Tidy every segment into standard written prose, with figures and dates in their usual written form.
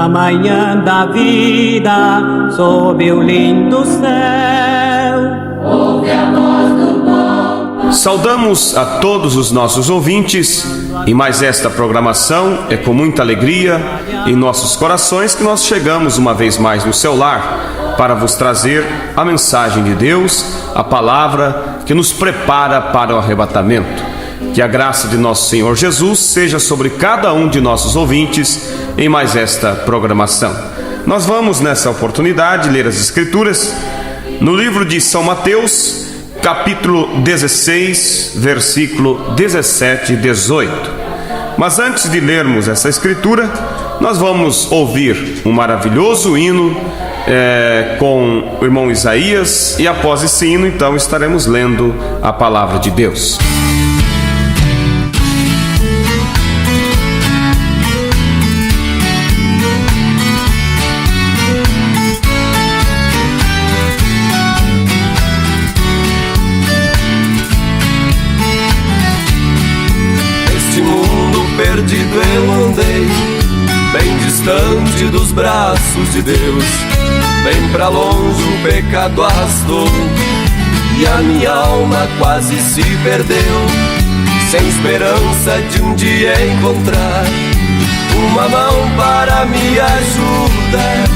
na manhã da vida, sob o lindo céu, ouve a voz do bom. Saudamos a todos os nossos ouvintes e mais esta programação. É com muita alegria em nossos corações que nós chegamos uma vez mais no seu lar para vos trazer a mensagem de Deus, a palavra que nos prepara para o arrebatamento. Que a graça de nosso Senhor Jesus seja sobre cada um de nossos ouvintes em mais esta programação. Nós vamos nessa oportunidade ler as Escrituras no livro de São Mateus, capítulo 16, versículo 17 e 18. Mas antes de lermos essa Escritura, nós vamos ouvir um maravilhoso hino com o irmão Isaías, e após esse hino então estaremos lendo a palavra de Deus. Perdido eu andei, bem distante dos braços de Deus, bem pra longe o pecado arrastou, e a minha alma quase se perdeu, sem esperança de um dia encontrar uma mão para me ajudar,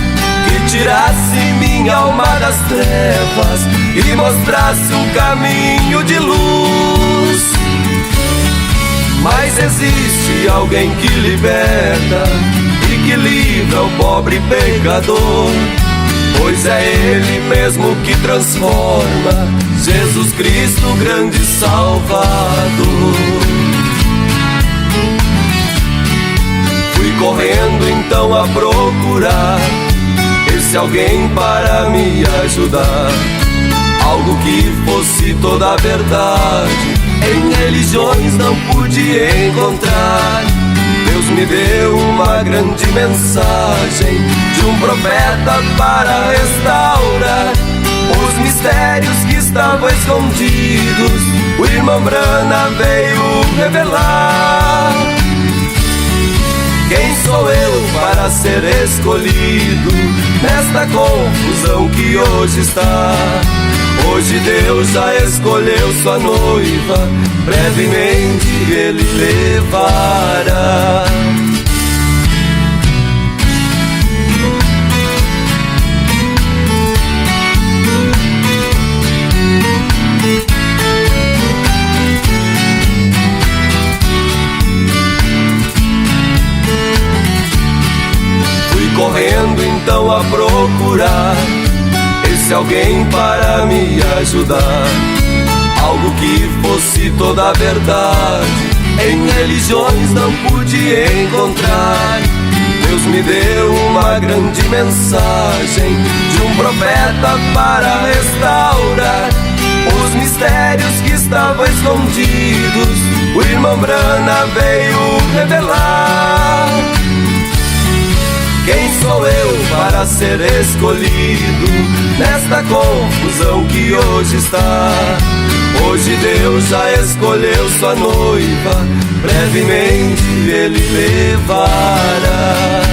que tirasse minha alma das trevas e mostrasse um caminho de luz. Mas existe alguém que liberta e que livra o pobre pecador, pois é Ele mesmo que transforma, Jesus Cristo, grande Salvador. Fui correndo então a procurar esse alguém para me ajudar, algo que fosse toda a verdade. Em religiões não pude encontrar. Deus me deu uma grande mensagem de um profeta para restaurar os mistérios que estavam escondidos. O irmão Brana veio revelar. Quem sou eu para ser escolhido nesta confusão que hoje está? Hoje Deus já escolheu sua noiva, brevemente Ele levará. Fui correndo então a procurar esse alguém para me ajudar, algo que fosse toda a verdade. Em religiões não pude encontrar. Deus me deu uma grande mensagem de um profeta para restaurar os mistérios que estavam escondidos. O irmão Brana veio revelar. Quem sou eu para ser escolhido nesta confusão que hoje está? Hoje Deus já escolheu sua noiva, brevemente Ele levará.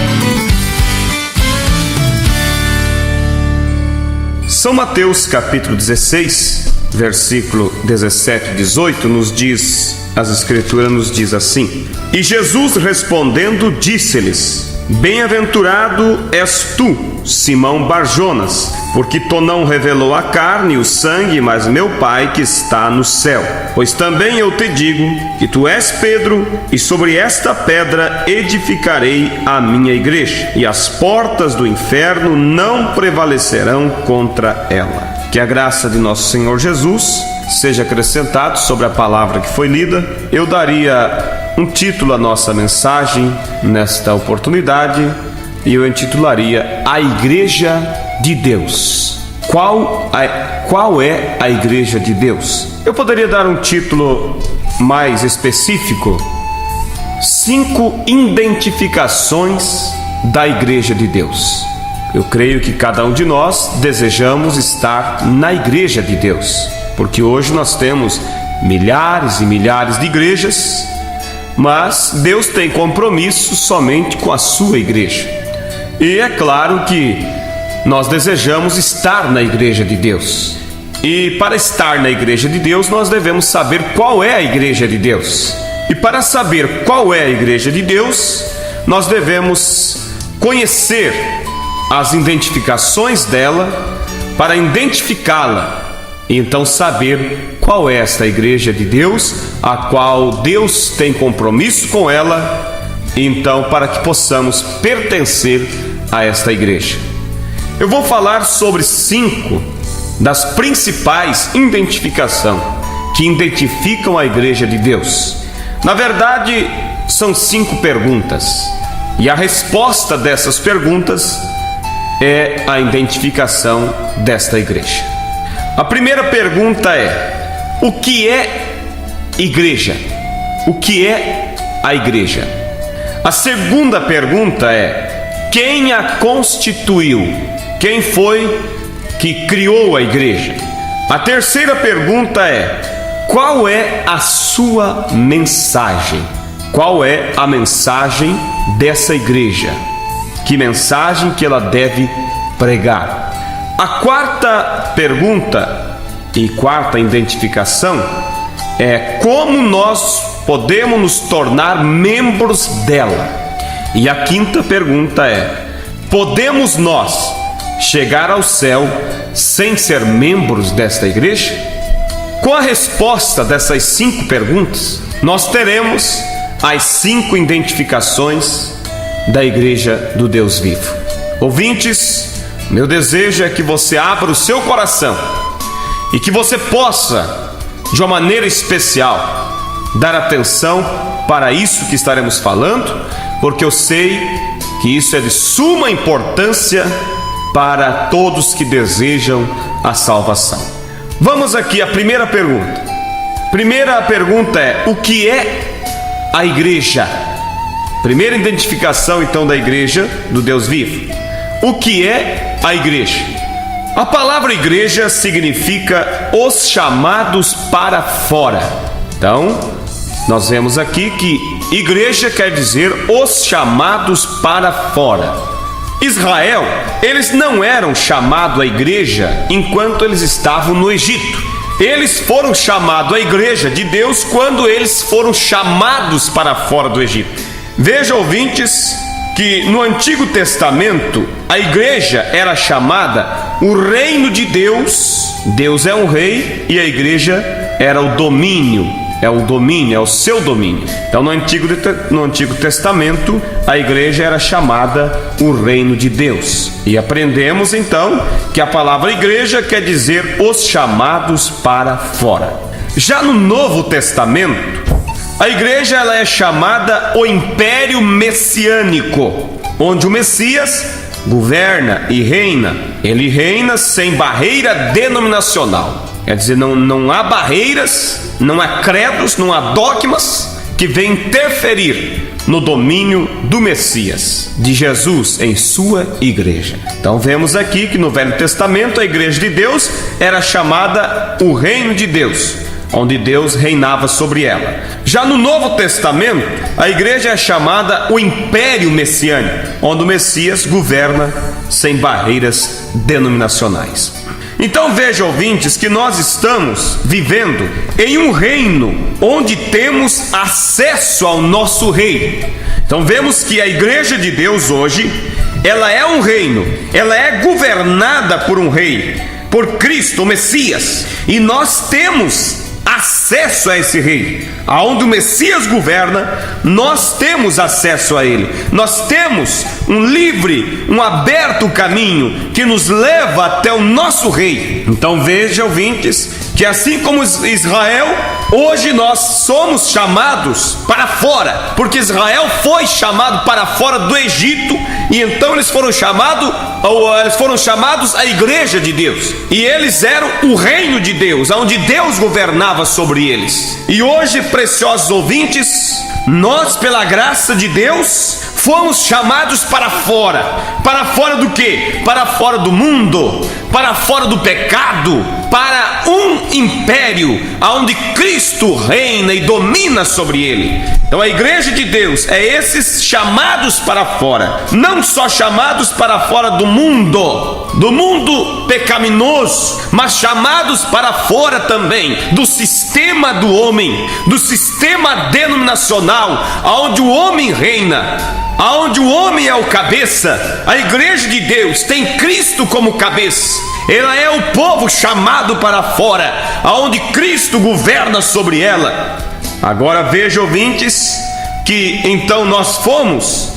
São Mateus capítulo 16, versículo 17 e 18 nos diz, as Escrituras nos diz assim: E Jesus respondendo disse-lhes: Bem-aventurado és tu, Simão Barjonas, porque tu não revelou a carne e o sangue, mas meu Pai que está no céu. Pois também eu te digo que tu és Pedro, e sobre esta pedra edificarei a minha igreja, e as portas do inferno não prevalecerão contra ela. Que a graça de nosso Senhor Jesus seja acrescentado sobre a palavra que foi lida. Eu daria um título à nossa mensagem nesta oportunidade, e eu intitularia A Igreja de Deus. Qual é a Igreja de Deus? Eu poderia dar um título mais específico: 5 identificações da Igreja de Deus. Eu creio que cada um de nós desejamos estar na Igreja de Deus, porque hoje nós temos milhares e milhares de igrejas, mas Deus tem compromisso somente com a sua igreja. E é claro que nós desejamos estar na igreja de Deus. E para estar na igreja de Deus, nós devemos saber qual é a igreja de Deus. E para saber qual é a igreja de Deus, nós devemos conhecer as identificações dela, para identificá-la e então saber qual é esta igreja de Deus, a qual Deus tem compromisso com ela, então para que possamos pertencer a esta igreja. Eu vou falar sobre 5 das principais identificações que identificam a igreja de Deus. Na verdade, são 5 perguntas, e a resposta dessas perguntas é a identificação desta igreja. A primeira pergunta é: o que é igreja? O que é a igreja? A segunda pergunta é: quem a constituiu? Quem foi que criou a igreja? A terceira pergunta é: qual é a sua mensagem? Qual é a mensagem dessa igreja? Que mensagem que ela deve pregar? A quarta pergunta e quarta identificação é: como nós podemos nos tornar membros dela? E a quinta pergunta é: podemos nós chegar ao céu sem ser membros desta igreja? Com a resposta dessas 5 perguntas, nós teremos as 5 identificações da igreja do Deus vivo. Ouvintes, meu desejo é que você abra o seu coração e que você possa, de uma maneira especial, dar atenção para isso que estaremos falando, porque eu sei que isso é de suma importância para todos que desejam a salvação. Vamos aqui à primeira pergunta. Primeira pergunta é: o que é a igreja? Primeira identificação então da igreja do Deus vivo. O que é a igreja? A palavra igreja significa os chamados para fora. Então, nós vemos aqui que igreja quer dizer os chamados para fora. Israel, eles não eram chamados à igreja enquanto eles estavam no Egito. Eles foram chamados à igreja de Deus quando eles foram chamados para fora do Egito. Veja, ouvintes, que no Antigo Testamento a igreja era chamada o reino de Deus. Deus é um rei e a igreja era o domínio. É o seu domínio. Então no Antigo Testamento a igreja era chamada o reino de Deus. E aprendemos então que a palavra igreja quer dizer os chamados para fora. Já no Novo Testamento, a igreja ela é chamada o Império Messiânico, onde o Messias governa e reina. Ele reina sem barreira denominacional. Quer dizer, não há barreiras, não há credos, não há dogmas que venham interferir no domínio do Messias, de Jesus em sua igreja. Então vemos aqui que no Velho Testamento a igreja de Deus era chamada o reino de Deus, onde Deus reinava sobre ela. Já no Novo Testamento, a igreja é chamada o Império Messiânico, onde o Messias governa sem barreiras denominacionais. Então veja, ouvintes, que nós estamos vivendo em um reino onde temos acesso ao nosso rei. Então vemos que a igreja de Deus hoje, ela é um reino, ela é governada por um rei, por Cristo, o Messias, e nós temos acesso a esse rei. Aonde o Messias governa, nós temos acesso a ele. Nós temos um livre, um aberto caminho que nos leva até o nosso rei. Então veja, ouvintes, que assim como Israel, hoje nós somos chamados para fora, porque Israel foi chamado para fora do Egito, e então eles foram chamados à igreja de Deus, e eles eram o reino de Deus, onde Deus governava sobre eles. E hoje, preciosos ouvintes, nós, pela graça de Deus, fomos chamados para fora. Para fora do quê? Para fora do mundo, para fora do pecado, para um império onde Cristo reina e domina sobre ele. Então a igreja de Deus é esses chamados para fora, não só chamados para fora do mundo pecaminoso, mas chamados para fora também do sistema do homem, do sistema denominacional, onde o homem reina, onde o homem é o cabeça. A igreja de Deus tem Cristo como cabeça. Ela é o povo chamado para fora, onde Cristo governa sobre ela. Agora veja, ouvintes, que então nós fomos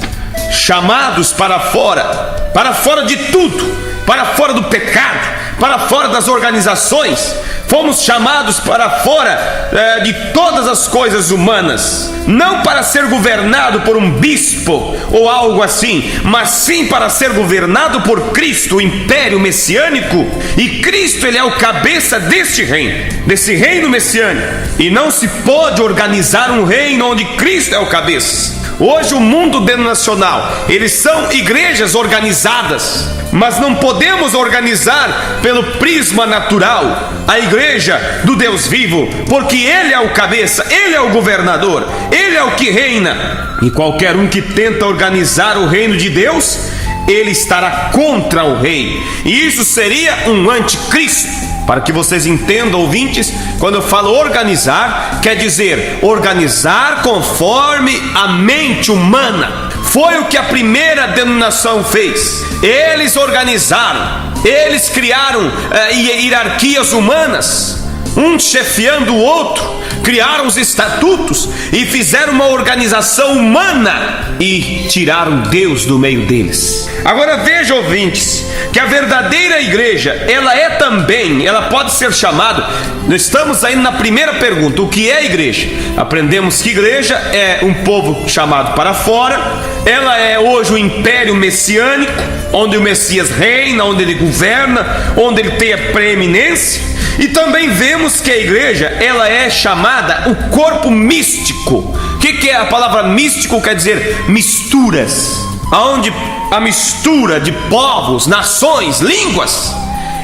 chamados para fora de tudo, para fora do pecado, para fora das organizações. Fomos chamados para fora de todas as coisas humanas, não para ser governado por um bispo ou algo assim, mas sim para ser governado por Cristo, o império messiânico. E Cristo, ele é o cabeça desse reino messiânico. E não se pode organizar um reino onde Cristo é o cabeça. Hoje o mundo denominacional, eles são igrejas organizadas, mas não podemos organizar pelo prisma natural a igreja do Deus vivo, porque Ele é o cabeça, Ele é o governador, Ele é o que reina. E qualquer um que tenta organizar o reino de Deus, ele estará contra o rei, e isso seria um anticristo. Para que vocês entendam, ouvintes, quando eu falo organizar, quer dizer organizar conforme a mente humana. Foi o que a primeira denominação fez. Eles organizaram, eles criaram hierarquias humanas, um chefiando o outro, criaram os estatutos e fizeram uma organização humana e tiraram Deus do meio deles. Agora veja, ouvintes, que a verdadeira igreja, ela pode ser chamada. Nós estamos aí na primeira pergunta: o que é igreja? Aprendemos que igreja é um povo chamado para fora. Ela é hoje o império messiânico, onde o Messias reina, onde ele governa, onde ele tem a preeminência. E também vemos que a igreja, ela é chamada o corpo místico. O que é a palavra místico? Quer dizer misturas, onde a mistura de povos, nações, línguas,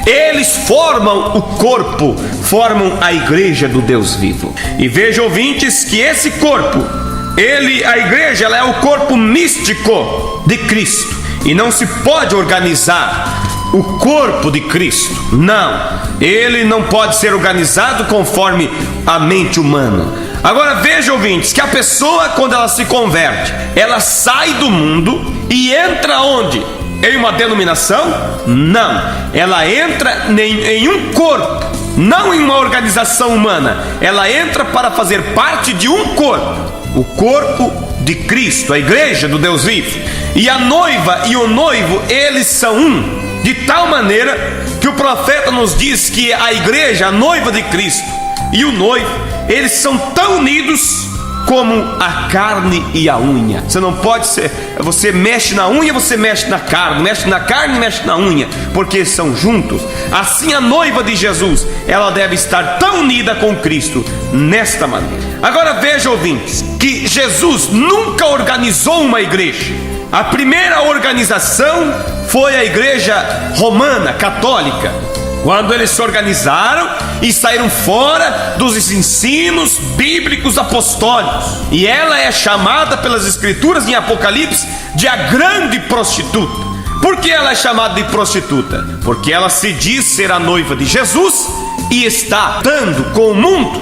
eles formam o corpo, formam a igreja do Deus vivo. E veja, ouvintes, que esse corpo, a igreja, ela é o corpo místico de Cristo, e não se pode organizar o corpo de Cristo, não, ele não pode ser organizado conforme a mente humana. Agora veja, ouvintes, que a pessoa, quando ela se converte, ela sai do mundo e entra onde? Em uma denominação? Não, ela entra em um corpo, não em uma organização humana. Ela entra para fazer parte de um corpo, o corpo de Cristo, a igreja do Deus vivo. E a noiva e o noivo, eles são um, de tal maneira que o profeta nos diz que a igreja, a noiva de Cristo e o noivo, eles são tão unidos como a carne e a unha. Você não pode ser, você mexe na unha, você mexe na carne, mexe na unha, porque são juntos. Assim a noiva de Jesus, ela deve estar tão unida com Cristo nesta maneira. Agora veja, ouvintes, que Jesus nunca organizou uma igreja. A primeira organização foi a igreja romana, católica, quando eles se organizaram e saíram fora dos ensinos bíblicos apostólicos. E ela é chamada pelas escrituras em Apocalipse de a grande prostituta. Por que ela é chamada de prostituta? Porque ela se diz ser a noiva de Jesus e está dando com o mundo,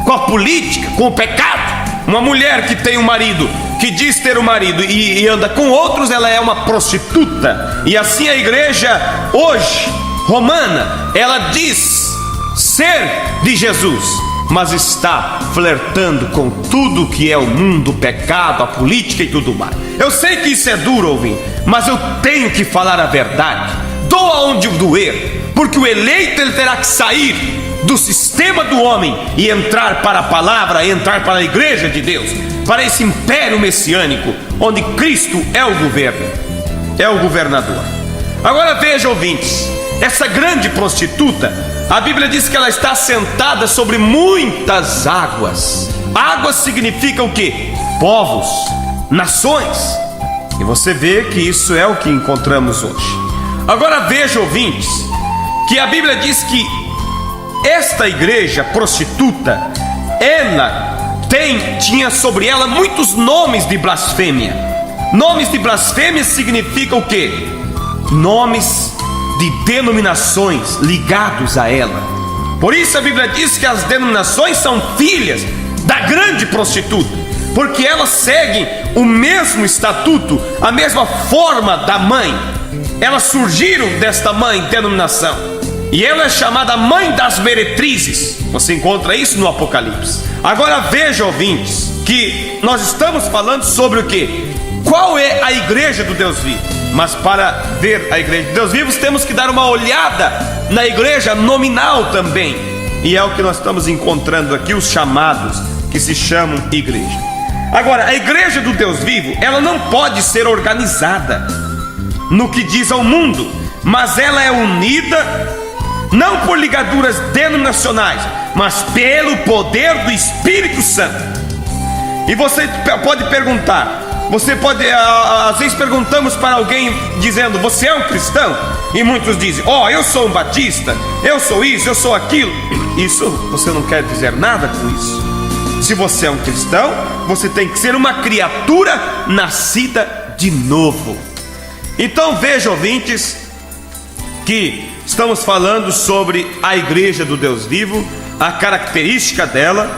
com a política, com o pecado. Uma mulher que tem um marido, que diz ter um marido e anda com outros, ela é uma prostituta. E assim a igreja hoje romana, ela diz ser de Jesus, mas está flertando com tudo que é o mundo, o pecado, a política e tudo mais. Eu sei que isso é duro ouvir, mas eu tenho que falar a verdade, doa onde doer, porque o eleito, ele terá que sair do sistema do homem e entrar para a palavra, entrar para a igreja de Deus, para esse império messiânico, onde Cristo é o governo, é o governador. Agora veja, ouvintes, essa grande prostituta, a Bíblia diz que ela está sentada sobre muitas águas. Águas significa o quê? Povos, nações. E você vê que isso é o que encontramos hoje. Agora veja, ouvintes, que a Bíblia diz que esta igreja prostituta, ela tinha sobre ela muitos nomes de blasfêmia. Nomes de blasfêmia significam o quê? Nomes de denominações ligados a ela. Por isso a Bíblia diz que as denominações são filhas da grande prostituta, porque elas seguem o mesmo estatuto, a mesma forma da mãe. Elas surgiram desta mãe denominação, e ela é chamada mãe das meretrizes. Você encontra isso no Apocalipse. Agora veja, ouvintes, que nós estamos falando sobre o quê? Qual é a igreja do Deus vivo? Mas para ver a igreja de Deus vivo, temos que dar uma olhada na igreja nominal também. E é o que nós estamos encontrando aqui, os chamados, que se chamam igreja. Agora, a igreja do Deus vivo, ela não pode ser organizada no que diz ao mundo, mas ela é unida não por ligaduras denominacionais, mas pelo poder do Espírito Santo. E você pode perguntar, às vezes perguntamos para alguém dizendo: você é um cristão? E muitos dizem: eu sou um batista, eu sou isso, eu sou aquilo. Isso, você não quer dizer nada com isso. Se você é um cristão, você tem que ser uma criatura nascida de novo. Então veja, ouvintes, que estamos falando sobre a igreja do Deus vivo, a característica dela.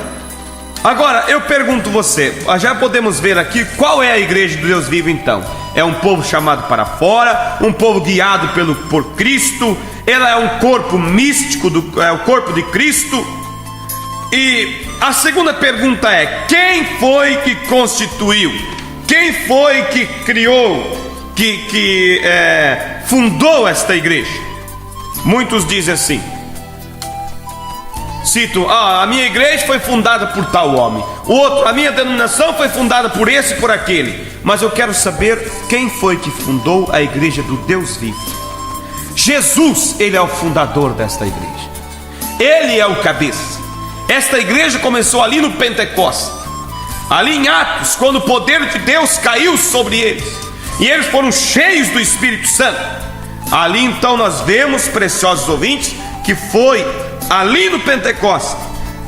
Agora eu pergunto você, já podemos ver aqui qual é a igreja do Deus vivo então? É um povo chamado para fora, um povo guiado por Cristo. Ela é um corpo místico, é o corpo de Cristo. E a segunda pergunta é: quem foi que constituiu? Quem foi que criou, que fundou esta igreja? Muitos dizem assim, citam: a minha igreja foi fundada por tal homem, o outro: a minha denominação foi fundada por esse e por aquele. Mas eu quero saber quem foi que fundou a igreja do Deus vivo. Jesus, ele é o fundador desta igreja, ele é o cabeça. Esta igreja começou ali no Pentecostes, ali em Atos, quando o poder de Deus caiu sobre eles e eles foram cheios do Espírito Santo. Ali então nós vemos, preciosos ouvintes, que foi ali no Pentecostes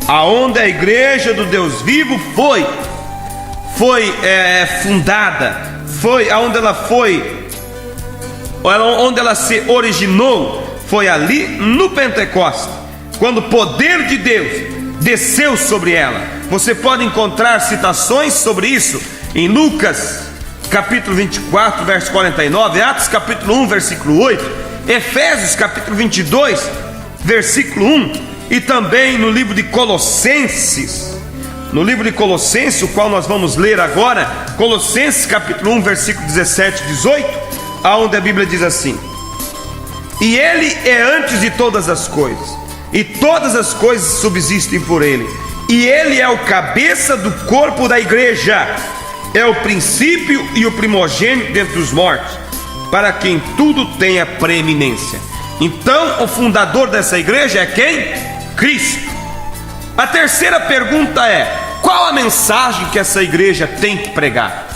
aonde a igreja do Deus vivo foi fundada, foi aonde onde ela se originou, foi ali no Pentecostes, quando o poder de Deus desceu sobre ela. Você pode encontrar citações sobre isso em Lucas capítulo 24, verso 49, Atos capítulo 1, versículo 8, Efésios capítulo 22, versículo 1, e também no livro de Colossenses. No livro de Colossenses, o qual nós vamos ler agora, Colossenses capítulo 1, versículo 17 e 18, aonde a Bíblia diz assim: e ele é antes de todas as coisas, e todas as coisas subsistem por ele, e ele é o cabeça do corpo da igreja, é o princípio e o primogênito dentre os mortos, para quem tudo tenha preeminência. Então o fundador dessa igreja é quem? Cristo. A terceira pergunta é: qual a mensagem que essa igreja tem que pregar?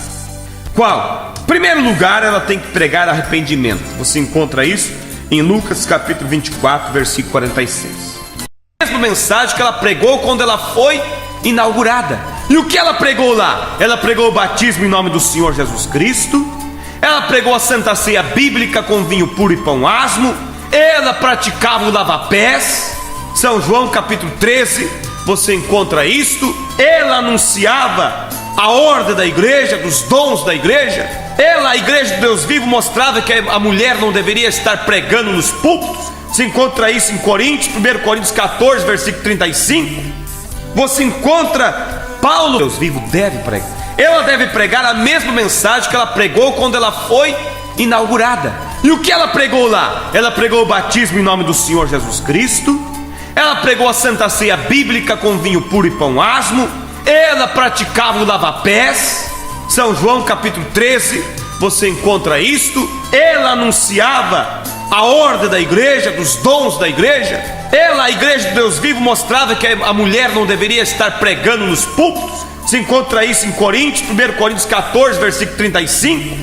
Qual? Em primeiro lugar, ela tem que pregar arrependimento. Você encontra isso em Lucas capítulo 24, versículo 46. A mesma mensagem que ela pregou quando ela foi inaugurada. E o que ela pregou lá? Ela pregou o batismo em nome do Senhor Jesus Cristo. Ela pregou a Santa Ceia Bíblica com vinho puro e pão asmo. Ela praticava o lava-pés. São João capítulo 13, você encontra isto. Ela anunciava a ordem da igreja, dos dons da igreja. A igreja de Deus vivo, mostrava que a mulher não deveria estar pregando nos púlpitos. Você encontra isso em Coríntios, 1 Coríntios 14, versículo 35. Você encontra Paulo. Deus vivo deve pregar. Ela deve pregar a mesma mensagem que ela pregou quando ela foi inaugurada. E o que ela pregou lá? Ela pregou o batismo em nome do Senhor Jesus Cristo. Ela pregou a Santa Ceia Bíblica com vinho puro e pão asmo. Ela praticava o lava-pés. São João capítulo 13, você encontra isto. Ela anunciava a ordem da igreja, dos dons da igreja. A igreja de Deus vivo, mostrava que a mulher não deveria estar pregando nos púlpitos. Você encontra isso em Coríntios, 1 Coríntios 14, versículo 35.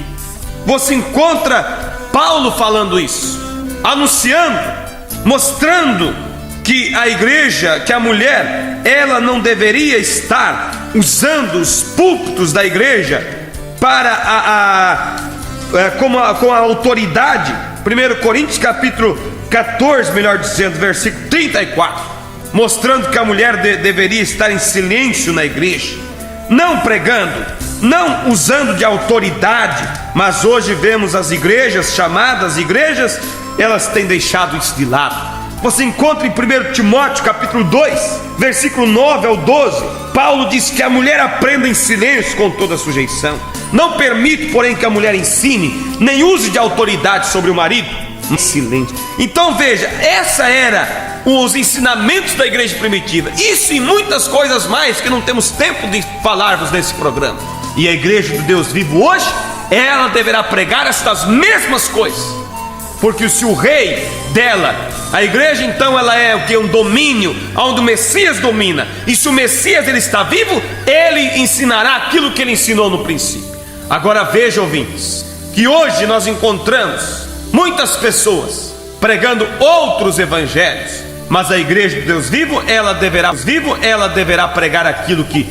Você encontra Paulo falando isso, anunciando, mostrando que a igreja, que a mulher, ela não deveria estar usando os púlpitos da igreja para com a autoridade. 1 Coríntios capítulo 14, melhor dizendo, versículo 34, mostrando que a mulher deveria estar em silêncio na igreja, não pregando, não usando de autoridade. Mas hoje vemos as igrejas, chamadas igrejas, elas têm deixado isso de lado. Você encontra em 1 Timóteo capítulo 2, versículo 9 ao 12, Paulo diz que a mulher aprenda em silêncio com toda a sujeição. Não permite, porém, que a mulher ensine, nem use de autoridade sobre o marido. Em silêncio. Então veja, essa era os ensinamentos da igreja primitiva. Isso e muitas coisas mais que não temos tempo de falar-vos nesse programa. E a igreja do Deus vivo hoje, ela deverá pregar estas mesmas coisas. Porque se o rei dela, a igreja então ela é o que? Um domínio, onde o Messias domina. E se o Messias ele está vivo, ele ensinará aquilo que ele ensinou no princípio. Agora veja, ouvintes, que hoje nós encontramos muitas pessoas pregando outros evangelhos, mas a igreja de Deus vivo, ela deverá pregar aquilo que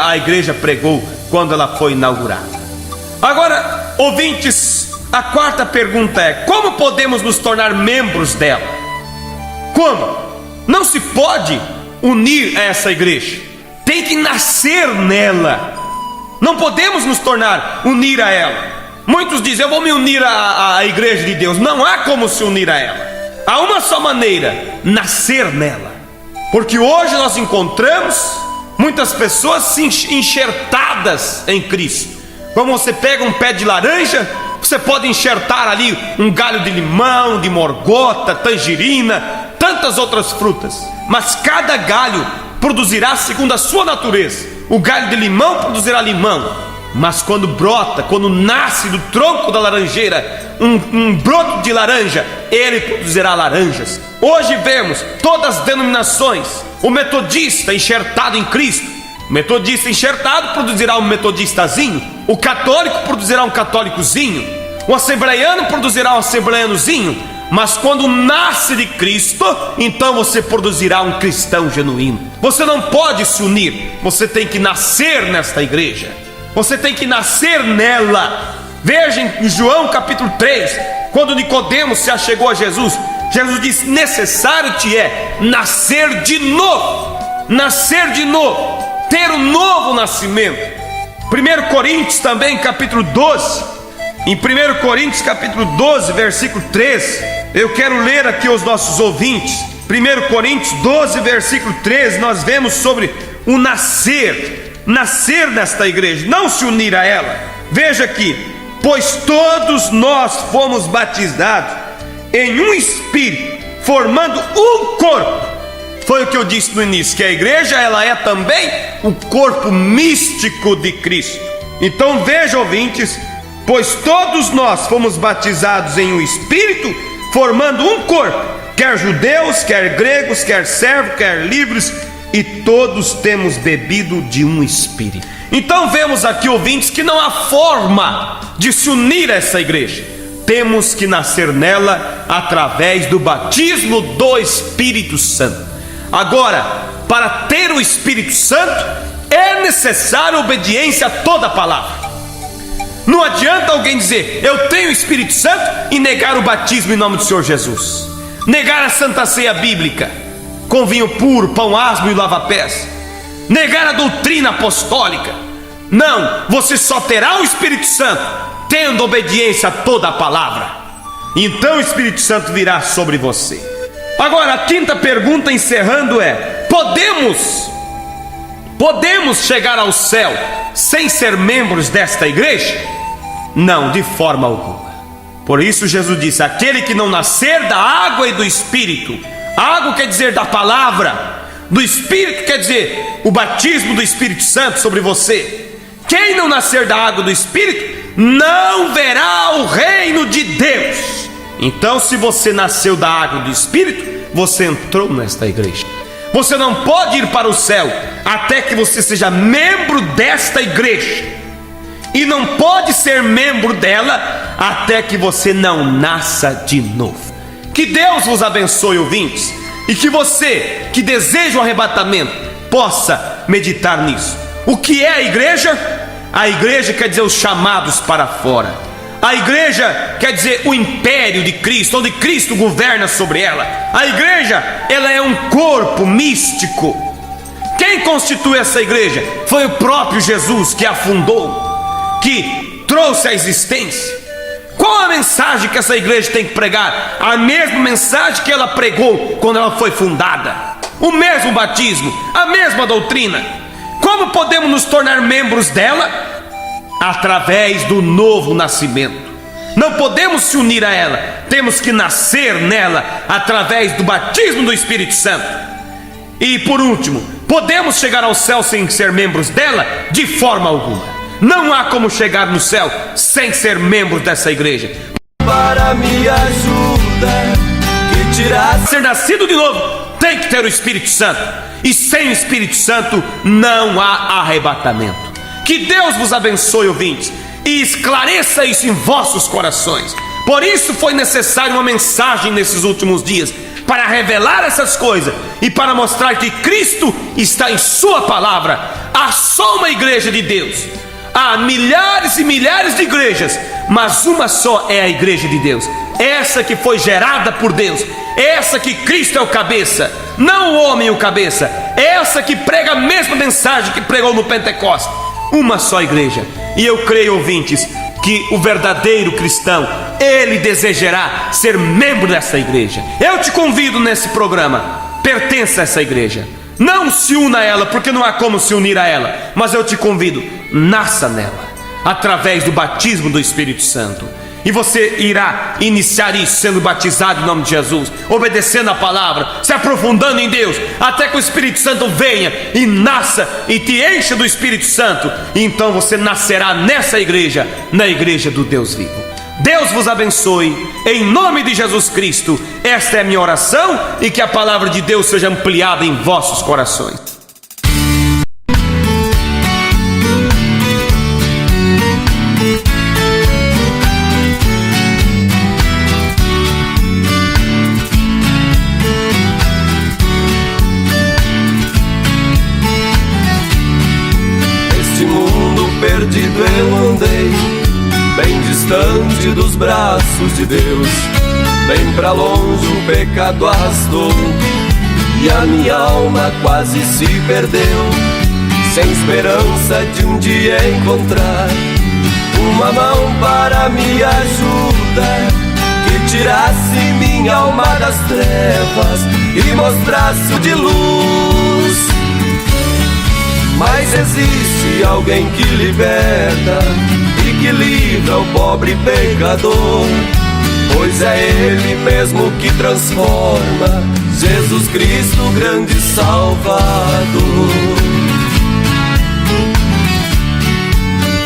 a igreja pregou quando ela foi inaugurada. Agora, ouvintes, a quarta pergunta é: como podemos nos tornar membros dela? Como? Não se pode unir a essa igreja, tem que nascer nela. Não podemos nos unir a ela. Muitos dizem: eu vou me unir à igreja de Deus. Não há como se unir a ela. Há uma só maneira: nascer nela. Porque hoje nós encontramos muitas pessoas enxertadas em Cristo. Como você pega um pé de laranja, você pode enxertar ali um galho de limão, de morgota, tangerina, tantas outras frutas. Mas cada galho produzirá segundo a sua natureza. O galho de limão produzirá limão. Mas quando brota, quando nasce do tronco da laranjeira um broto de laranja, ele produzirá laranjas. Hoje vemos todas as denominações. O metodista enxertado em Cristo, o metodista enxertado produzirá um metodistazinho. O católico produzirá um católicozinho. O assembleiano produzirá um assembleianozinho. Mas quando nasce de Cristo, então você produzirá um cristão genuíno. Você não pode se unir, você tem que nascer nesta igreja. Você tem que nascer nela. Veja em João capítulo 3, quando Nicodemos se achegou a Jesus, Jesus disse: necessário te é nascer de novo. Nascer de novo, ter um novo nascimento. 1 Coríntios também capítulo 12, em 1 Coríntios capítulo 12, versículo 13, eu quero ler aqui aos nossos ouvintes. 1 Coríntios 12, versículo 13, nós vemos sobre o nascer nesta igreja, não se unir a ela. Veja aqui: pois todos nós fomos batizados em um espírito, formando um corpo. Foi o que eu disse no início, que a igreja ela é também o corpo místico de Cristo. Então veja, ouvintes, pois todos nós fomos batizados em um espírito, formando um corpo, quer judeus, quer gregos, quer servos, quer livres, e todos temos bebido de um espírito. Então vemos aqui, ouvintes, que não há forma de se unir a essa igreja. Temos que nascer nela através do batismo do Espírito Santo. Agora, para ter o Espírito Santo, é necessária obediência a toda a palavra. Não adianta alguém dizer: eu tenho o Espírito Santo, e negar o batismo em nome do Senhor Jesus, negar a Santa Ceia Bíblica com vinho puro, pão asmo e lava-pés, negar a doutrina apostólica. Não, você só terá o Espírito Santo tendo obediência a toda a palavra. Então o Espírito Santo virá sobre você. Agora, a quinta pergunta, encerrando, é: podemos chegar ao céu sem ser membros desta igreja? Não, de forma alguma. Por isso Jesus disse: aquele que não nascer da água e do Espírito. Água quer dizer da palavra, do Espírito quer dizer o batismo do Espírito Santo sobre você. Quem não nascer da água e do Espírito não verá o reino de Deus. Então, se você nasceu da água e do Espírito, você entrou nesta igreja. Você não pode ir para o céu até que você seja membro desta igreja. e não pode ser membro dela até que você não nasça de novo. Que Deus vos abençoe, ouvintes, e que você que deseja o arrebatamento possa meditar nisso. O que é a igreja? A igreja quer dizer os chamados para fora. A igreja quer dizer o império de Cristo, onde Cristo governa sobre ela. A igreja, ela é um corpo místico. Quem constitui essa igreja? Foi o próprio Jesus que a fundou, que trouxe a existência. Qual a mensagem que essa igreja tem que pregar? A mesma mensagem que ela pregou quando ela foi fundada. O mesmo batismo, a mesma doutrina. Como podemos nos tornar membros dela? Através do novo nascimento. Não podemos se unir a ela, temos que nascer nela através do batismo do Espírito Santo. E por último, podemos chegar ao céu sem ser membros dela? De forma alguma. Não há como chegar no céu sem ser membro dessa igreja. Para me ajuda, que tirar. Ser nascido de novo tem que ter o Espírito Santo. E sem o Espírito Santo não há arrebatamento. Que Deus vos abençoe, ouvintes, e esclareça isso em vossos corações. Por isso foi necessária uma mensagem nesses últimos dias, para revelar essas coisas e para mostrar que Cristo está em sua palavra. Há só uma igreja de Deus. Há milhares e milhares de igrejas, mas uma só é a igreja de Deus. Essa que foi gerada por Deus, essa que Cristo é o cabeça, não o homem o cabeça. Essa que prega a mesma mensagem que pregou no Pentecostes. Uma só igreja. E eu creio, ouvintes, que o verdadeiro cristão, ele desejará ser membro dessa igreja. Eu te convido nesse programa, pertença a essa igreja. Não se una a ela, porque não há como se unir a ela. Mas eu te convido, nasça nela, através do batismo do Espírito Santo. E você irá iniciar isso sendo batizado em nome de Jesus, obedecendo a palavra, se aprofundando em Deus, até que o Espírito Santo venha e nasça e te encha do Espírito Santo. E então você nascerá nessa igreja, na igreja do Deus vivo. Deus vos abençoe, em nome de Jesus Cristo. Esta é a minha oração, e que a palavra de Deus seja ampliada em vossos corações. Perdido eu andei, bem distante dos braços de Deus, bem pra longe o pecado arrastou, e a minha alma quase se perdeu, sem esperança de um dia encontrar uma mão para me ajudar, que tirasse minha alma das trevas e mostrasse o de luz. Mas existe alguém que liberta e que livra o pobre pecador, pois é Ele mesmo que transforma, Jesus Cristo, grande Salvador.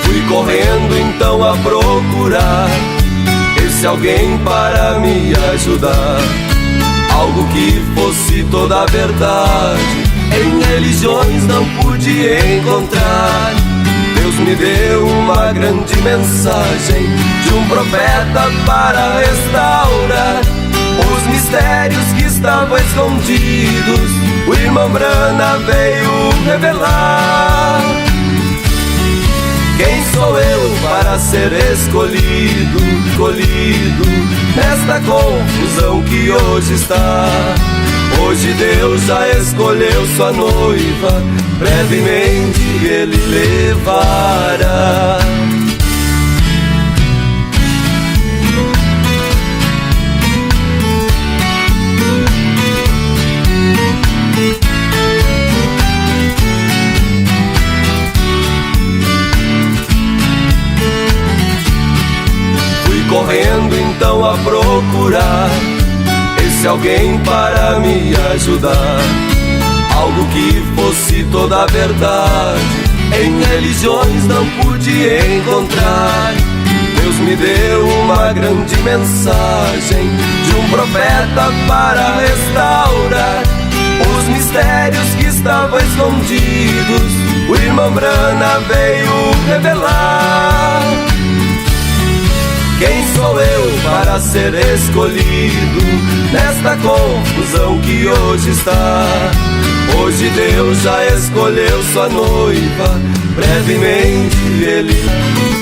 Fui correndo então a procurar esse alguém para me ajudar, algo que fosse toda a verdade. Em religiões não pude encontrar. Deus me deu uma grande mensagem de um profeta para restaurar os mistérios que estavam escondidos. O irmão Brana veio revelar. Quem sou eu para ser escolhido nesta confusão que hoje está? Hoje Deus já escolheu sua noiva, brevemente Ele levará. Fui correndo então a procurar esse alguém para me ajudar, algo que fosse toda a verdade. Em religiões não pude encontrar. Deus me deu uma grande mensagem de um profeta para restaurar os mistérios que estavam escondidos. O irmão Brana veio revelar. para ser escolhido nesta confusão que hoje está. Hoje Deus já escolheu sua noiva, brevemente Ele